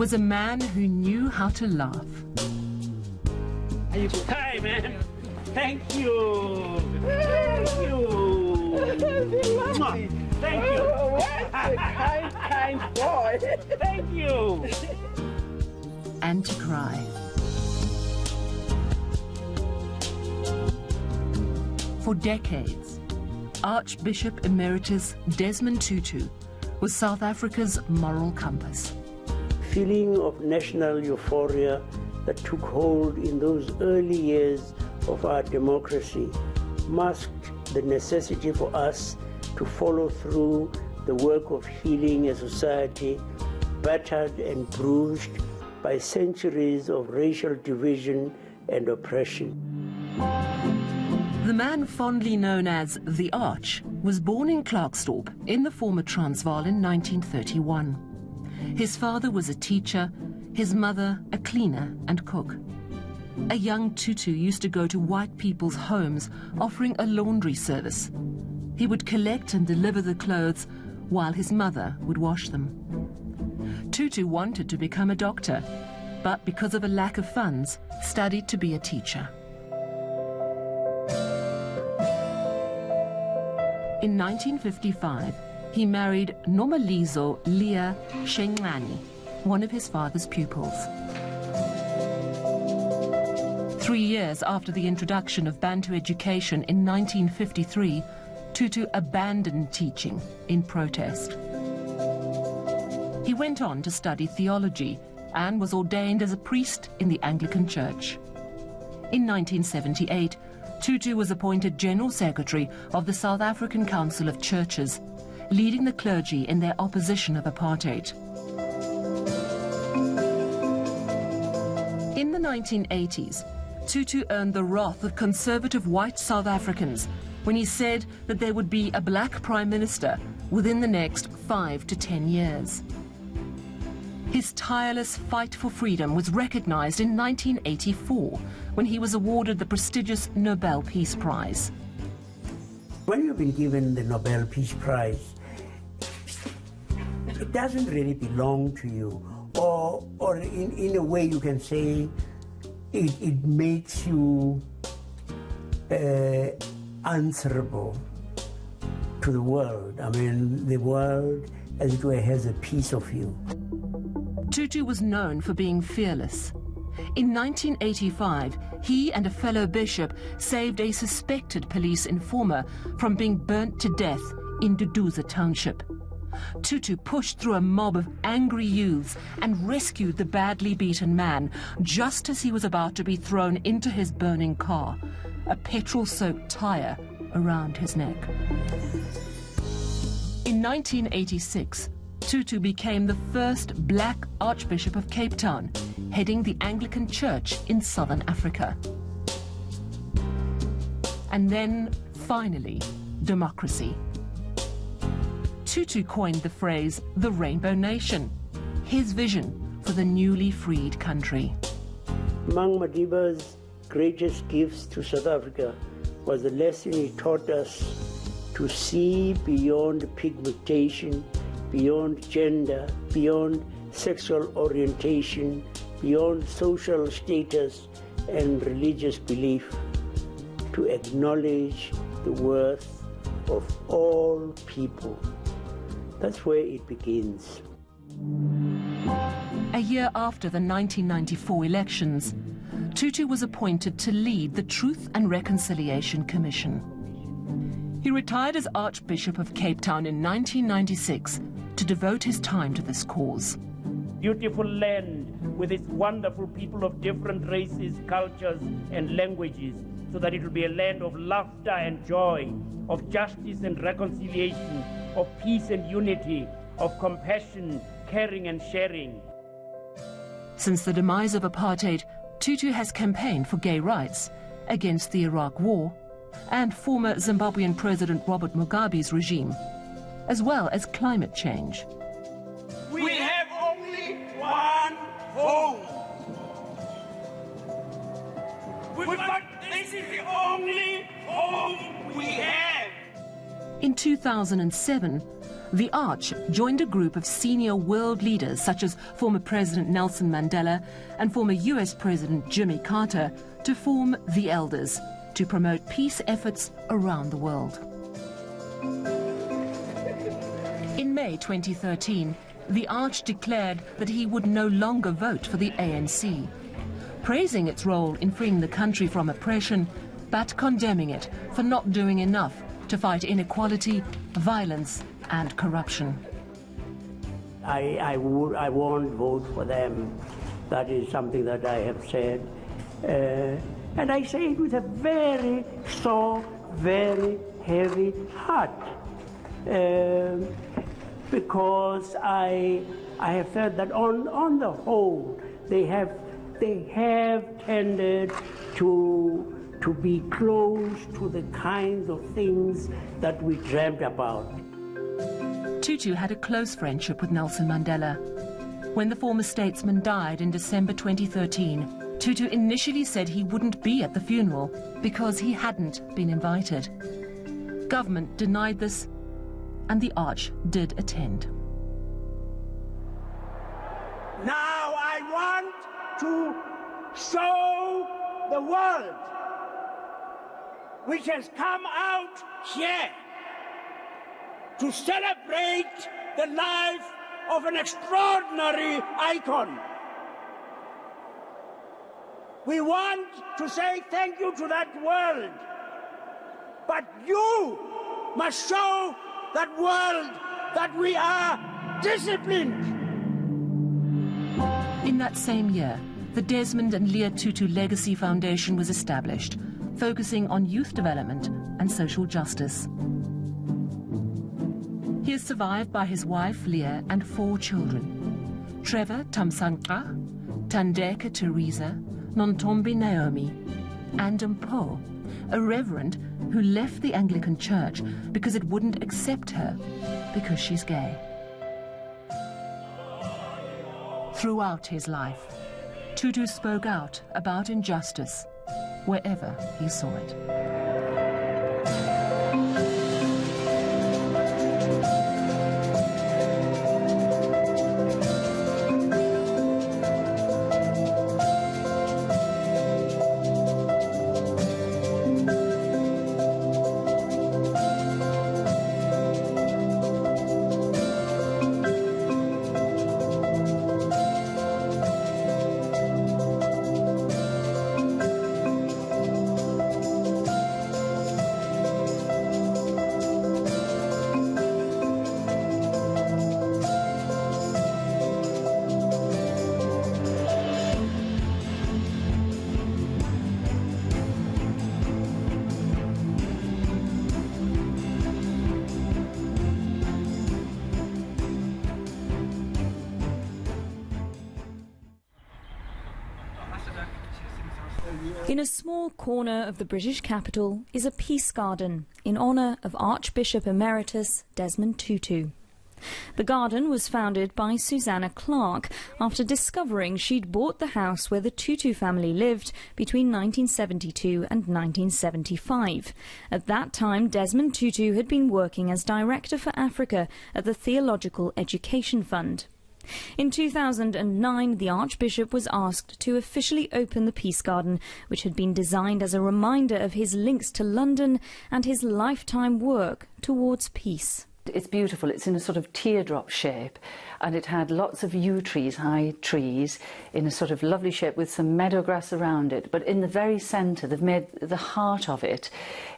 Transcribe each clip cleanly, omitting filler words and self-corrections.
was a man who knew how to laugh. Hi, man. Thank you. Thank you. Thank you. What a kind boy. Thank you. And to cry. For decades, Archbishop Emeritus Desmond Tutu was South Africa's moral compass. Feeling of national euphoria that took hold in those early years of our democracy masked the necessity for us to follow through the work of healing a society battered and bruised by centuries of racial division and oppression. The man fondly known as the Arch was born in Klerksdorp in the former Transvaal in 1931. His father was a teacher, his mother a cleaner and cook. A young Tutu used to go to white people's homes offering a laundry service. He would collect and deliver the clothes while his mother would wash them. Tutu wanted to become a doctor, but because of a lack of funds, studied to be a teacher. In 1955, he married Nomalizo Leah Shengani, one of his father's pupils. 3 years after the introduction of Bantu education in 1953, Tutu abandoned teaching in protest. He went on to study theology and was ordained as a priest in the Anglican Church. In 1978, Tutu was appointed General Secretary of the South African Council of Churches, leading the clergy in their opposition of apartheid. In the 1980s, Tutu earned the wrath of conservative white South Africans when he said that there would be a black prime minister within the next 5 to 10 years. His tireless fight for freedom was recognized in 1984 when he was awarded the prestigious Nobel Peace Prize. When you've been given the Nobel Peace Prize, it doesn't really belong to you, or in a way you can say it makes you answerable to the world. I mean, the world, as it were, has a piece of you. Tutu was known for being fearless. In 1985, he and a fellow bishop saved a suspected police informer from being burnt to death in Duduza Township. Tutu pushed through a mob of angry youths and rescued the badly beaten man just as he was about to be thrown into his burning car, a petrol-soaked tire around his neck. In 1986, Tutu became the first black Archbishop of Capetown, heading the Anglican Church in southern Africa. And then, finally, democracy. Tutu coined the phrase, the Rainbow Nation, his vision for the newly freed country. Among Madiba's greatest gifts to South Africa was the lesson he taught us to see beyond pigmentation, beyond gender, beyond sexual orientation, beyond social status and religious belief, to acknowledge the worth of all people. That's where it begins. A year after the 1994 elections, Tutu was appointed to lead the Truth and Reconciliation Commission. He retired as Archbishop of Capetown in 1996 to devote his time to this cause. Beautiful land with its wonderful people of different races, cultures, and languages, so that it will be a land of laughter and joy, of justice and reconciliation, of peace and unity, of compassion, caring and sharing. Since the demise of apartheid, Tutu has campaigned for gay rights, against the Iraq War, and former Zimbabwean President Robert Mugabe's regime, as well as climate change. We have only one home. This is the only home we have. In 2007, the Arch joined a group of senior world leaders such as former President Nelson Mandela and former US President Jimmy Carter to form the Elders to promote peace efforts around the world. In May 2013, the Arch declared that he would no longer vote for the ANC, praising its role in freeing the country from oppression, but condemning it for not doing enough to fight inequality, violence and corruption. I won't vote for them. That is something that I have said. And I say it with a very sore, very heavy heart. Because I have felt that on the whole, they have tended to be close to the kinds of things that we dreamt about. Tutu had a close friendship with Nelson Mandela. When the former statesman died in December 2013, Tutu initially said he wouldn't be at the funeral because he hadn't been invited. Government denied this, and the Arch did attend. Now I want to show the world, which has come out here to celebrate the life of an extraordinary icon. We want to say thank you to that world, but you must show that world that we are disciplined. In that same year, the Desmond and Leah Tutu Legacy Foundation was established, focusing on youth development and social justice. He is survived by his wife Leah and 4 children: Trevor Tamsanqa, Tandeka Teresa, Nontombi Naomi, and Mpho, a reverend who left the Anglican Church because it wouldn't accept her because she's gay. Throughout his life, Tutu spoke out about injustice wherever he saw it. In a small corner of the British capital is a peace garden in honour of Archbishop Emeritus Desmond Tutu. The garden was founded by Susanna Clark after discovering she'd bought the house where the Tutu family lived between 1972 and 1975. At that time, Desmond Tutu had been working as Director for Africa at the Theological Education Fund. In 2009, the Archbishop was asked to officially open the Peace Garden, which had been designed as a reminder of his links to London and his lifetime work towards peace. It's beautiful. It's in a sort of teardrop shape, and it had lots of yew trees, high trees, in a sort of lovely shape with some meadow grass around it. But in the very centre, they've made the heart of it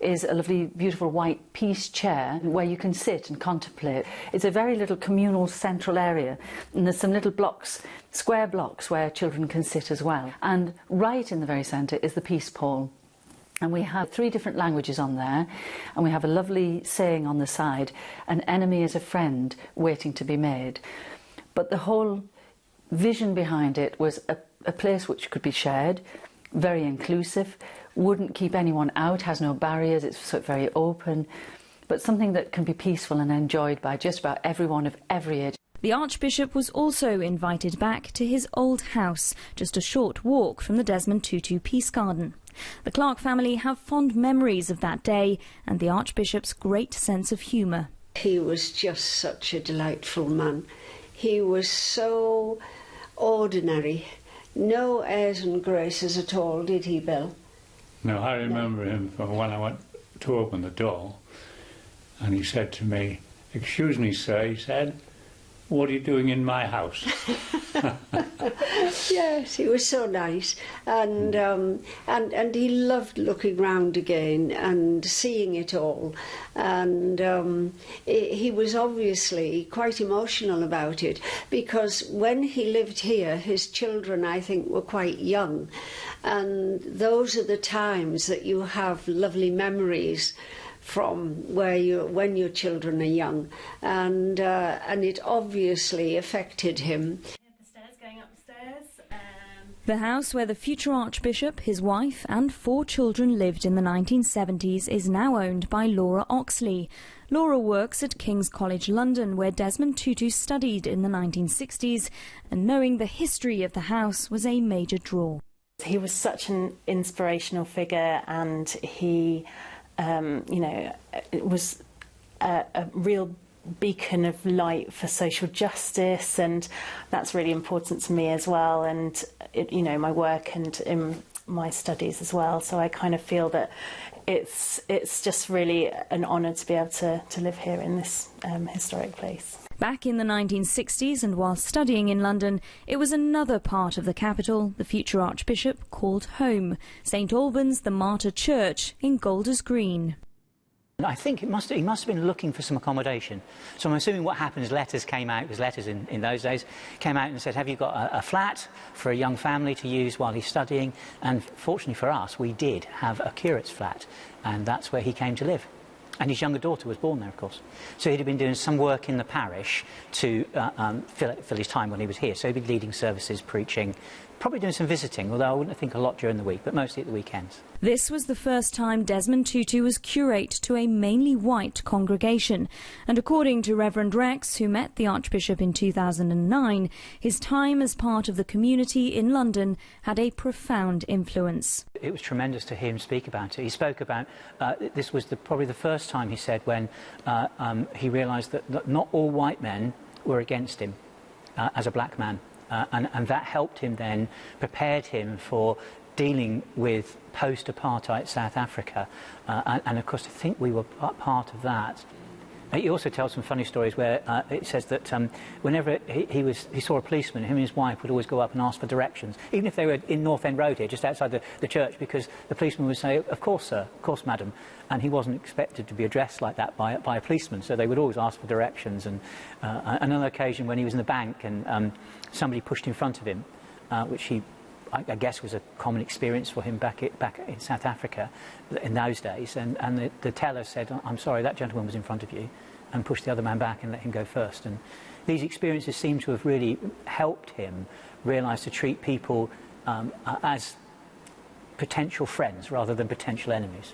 is a lovely, beautiful white peace chair where you can sit and contemplate. It's a very little communal central area, and there's some little blocks, square blocks, where children can sit as well. And right in the very centre is the peace pole. And we have 3 different languages on there, and we have a lovely saying on the side: an enemy is a friend waiting to be made. But the whole vision behind it was a place which could be shared, very inclusive, wouldn't keep anyone out, has no barriers, it's sort of very open, but something that can be peaceful and enjoyed by just about everyone of every age. The Archbishop was also invited back to his old house, just a short walk from the Desmond Tutu Peace Garden. The Clark family have fond memories of that day and the Archbishop's great sense of humour. He was just such a delightful man. He was so ordinary. No airs and graces at all, did he, Bill? No, I remember him from when I went to open the door, and he said to me, "Excuse me, sir," he said, "what are you doing in my house?" Yes, he was so nice, and he loved looking round again and seeing it all, and he was obviously quite emotional about it, because when he lived here, his children, I think, were quite young, and those are the times that you have lovely memories from when your children are young, and it obviously affected him. The house where the future Archbishop, his wife and 4 children lived in the 1970s is now owned by Laura Oxley. Laura works at King's College London, where Desmond Tutu studied in the 1960s, and knowing the history of the house was a major draw. He was such an inspirational figure, and he it was a real beacon of light for social justice, and that's really important to me as well, and my work and in my studies as well. So I kind of feel that it's just really an honour to be able to live here in this historic place. Back in the 1960s, and while studying in London, it was another part of the capital the future Archbishop called home, St Albans the Martyr Church in Golders Green. I think he must have been looking for some accommodation. So I'm assuming what happened is letters came out, because letters in those days came out and said, have you got a flat for a young family to use while he's studying? And fortunately for us, we did have a curate's flat, and that's where he came to live. And his younger daughter was born there, of course. So he'd been doing some work in the parish to fill his time when he was here. So he'd been leading services, preaching, probably doing some visiting, although I wouldn't think a lot during the week, but mostly at the weekends. This was the first time Desmond Tutu was curate to a mainly white congregation, and according to Reverend Rex, who met the Archbishop in 2009, his time as part of the community in London had a profound influence. It was tremendous to hear him speak about it. He spoke about, this was probably the first time, he said, when he realised that not all white men were against him as a black man. And that helped him then, prepared him for dealing with post-apartheid South Africa. And of course, I think we were part of that. He also tells some funny stories where it says that whenever he saw a policeman, him and his wife would always go up and ask for directions, even if they were in North End Road here, just outside the church, because the policeman would say, "Of course, sir, of course, madam." And he wasn't expected to be addressed like that by a policeman, so they would always ask for directions. And another occasion when he was in the bank and somebody pushed in front of him, which I guess was a common experience for him back in South Africa in those days, and the teller said, "I'm sorry, that gentleman was in front of you," and pushed the other man back and let him go first. And these experiences seem to have really helped him realise to treat people as potential friends rather than potential enemies.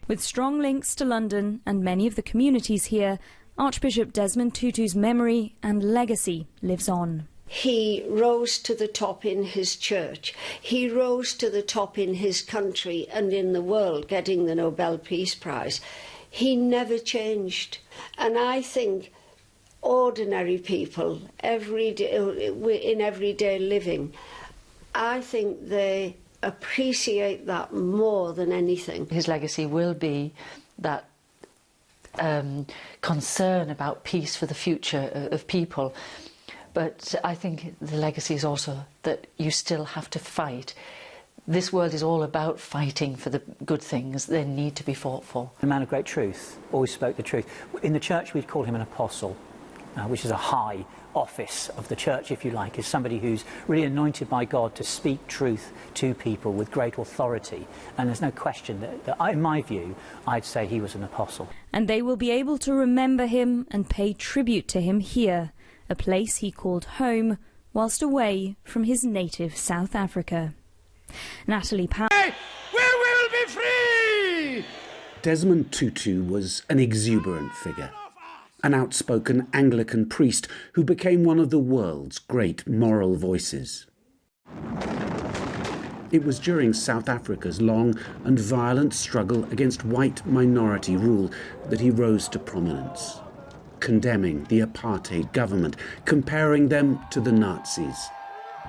With strong links to London and many of the communities here, Archbishop Desmond Tutu's memory and legacy lives on. He rose to the top in his church. He rose to the top in his country and in the world, getting the Nobel Peace Prize. He never changed. And I think ordinary people, in everyday living, I think they appreciate that more than anything. His legacy will be that concern about peace for the future of people. But I think the legacy is also that you still have to fight. This world is all about fighting for the good things that need to be fought for. A man of great truth, always spoke the truth. In the church we'd call him an apostle, which is a high office of the church, if you like, is somebody who's really anointed by God to speak truth to people with great authority. And there's no question that in my view, I'd say he was an apostle. And they will be able to remember him and pay tribute to him here, a place he called home whilst away from his native South Africa. Natalie Powell. We will be free! Desmond Tutu was an exuberant figure, an outspoken Anglican priest who became one of the world's great moral voices. It was during South Africa's long and violent struggle against white minority rule that he rose to prominence. condemning the apartheid government, comparing them to the Nazis.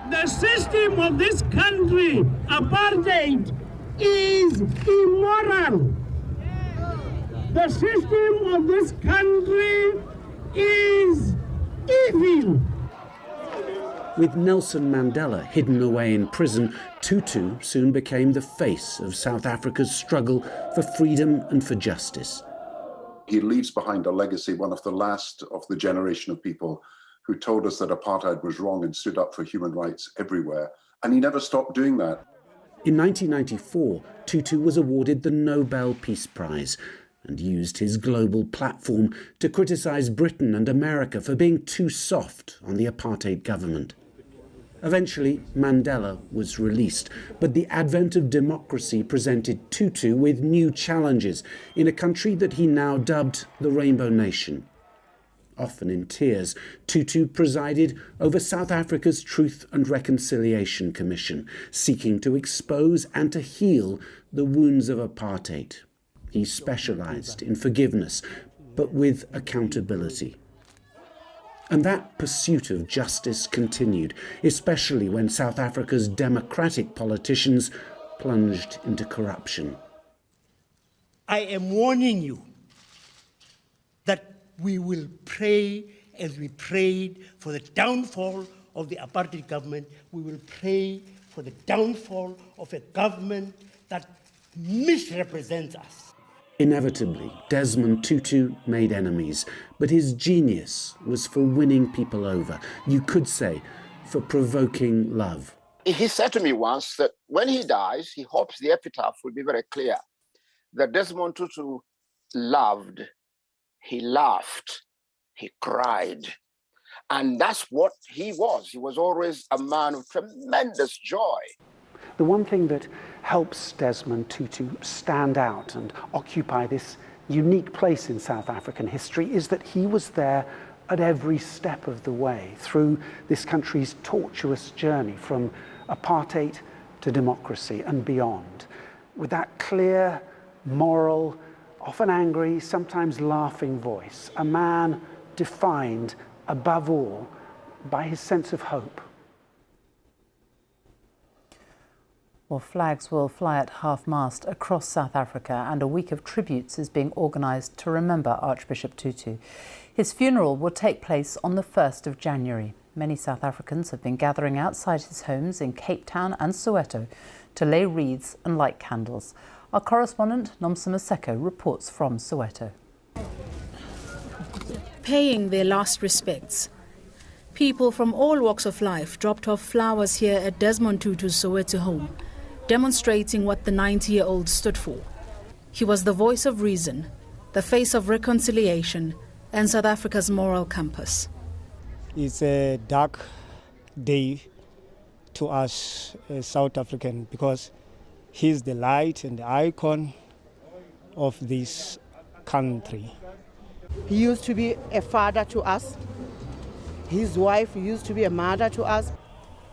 The system of this country, apartheid, is immoral. The system of this country is evil. With Nelson Mandela hidden away in prison, Tutu soon became the face of South Africa's struggle for freedom and for justice. He leaves behind a legacy, one of the last of the generation of people who told us that apartheid was wrong and stood up for human rights everywhere. And he never stopped doing that. In 1994, Tutu was awarded the Nobel Peace Prize and used his global platform to criticise Britain and America for being too soft on the apartheid government. Eventually, Mandela was released, but the advent of democracy presented Tutu with new challenges in a country that he now dubbed the Rainbow Nation. Often in tears, Tutu presided over South Africa's Truth and Reconciliation Commission, seeking to expose and to heal the wounds of apartheid. He specialised in forgiveness, but with accountability. And that pursuit of justice continued, especially when South Africa's democratic politicians plunged into corruption. I am warning you that we will pray as we prayed for the downfall of the apartheid government. We will pray for the downfall of a government that misrepresents us. Inevitably, Desmond Tutu made enemies, but his genius was for winning people over. You could say, for provoking love. He said to me once that when he dies, he hopes the epitaph will be very clear, that Desmond Tutu loved, he laughed, he cried. And that's what he was. He was always a man of tremendous joy. The one thing that helps Desmond Tutu stand out and occupy this unique place in South African history is that he was there at every step of the way through this country's tortuous journey from apartheid to democracy and beyond, with that clear, moral, often angry, sometimes laughing voice, a man defined above all by his sense of hope. Well, flags will fly at half-mast across South Africa, and a week of tributes is being organised to remember Archbishop Tutu. His funeral will take place on the 1st of January. Many South Africans have been gathering outside his homes in Capetown and Soweto to lay wreaths and light candles. Our correspondent, Nomsa Maseko, reports from Soweto. Paying their last respects. People from all walks of life dropped off flowers here at Desmond Tutu's Soweto home, demonstrating what the 90-year-old stood for. He was the voice of reason, the face of reconciliation, and South Africa's moral compass. It's a dark day to us as South African because he's the light and the icon of this country. He used to be a father to us. His wife used to be a mother to us.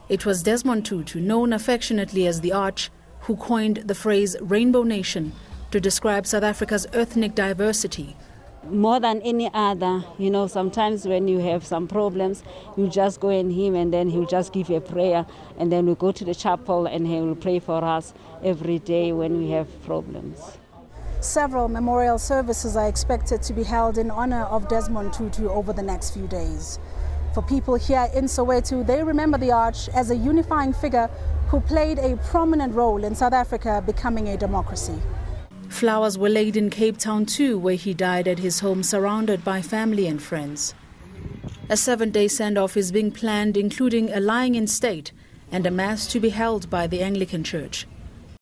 It was Desmond Tutu, known affectionately as the Arch, who coined the phrase Rainbow Nation to describe South Africa's ethnic diversity. More than any other, sometimes when you have some problems, you just go in him and then he'll just give you a prayer, and then we go to the chapel and he will pray for us every day when we have problems. Several memorial services are expected to be held in honor of Desmond Tutu over the next few days. For people here in Soweto, they remember the Arch as a unifying figure who played a prominent role in South Africa becoming a democracy. Flowers were laid in Capetown too, where he died at his home surrounded by family and friends. A 7-day send-off is being planned, including a lying in state and a mass to be held by the Anglican Church.